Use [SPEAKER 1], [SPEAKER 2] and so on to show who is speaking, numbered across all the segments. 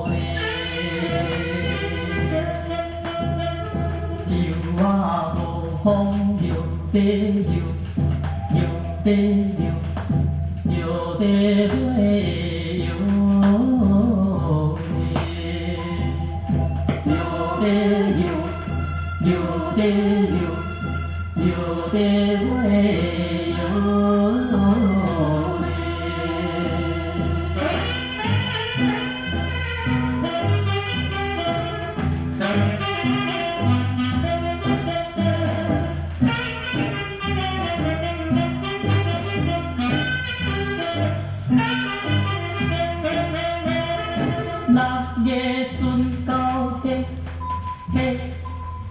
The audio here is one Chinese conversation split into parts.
[SPEAKER 1] 嘞，游啊无风游地游，游地游，游地花游嘞，游地游，游地游，游地花游嘞。六月船到底，嘿，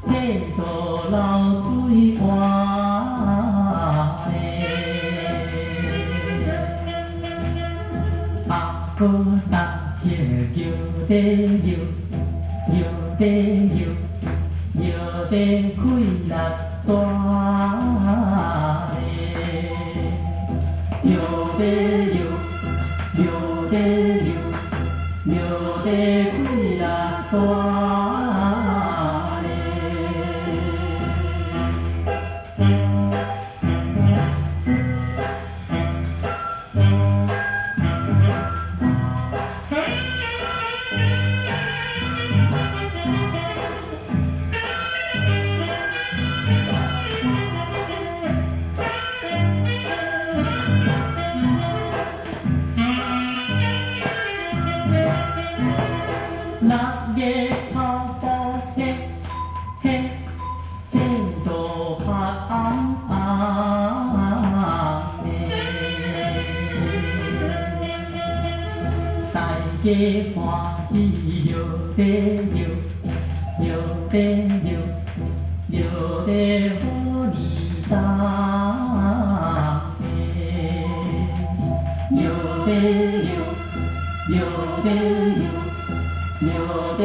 [SPEAKER 1] 嘿到流水换的。阿哥搭车游地游，游地游，游地开六大嘞，游地游，游地游。游地开啊大嘞，六月草埔嘿，嘿，嘿到黑暗暗的，大家欢喜游地游，游地游，游地好利当的，游地游，游地游。游得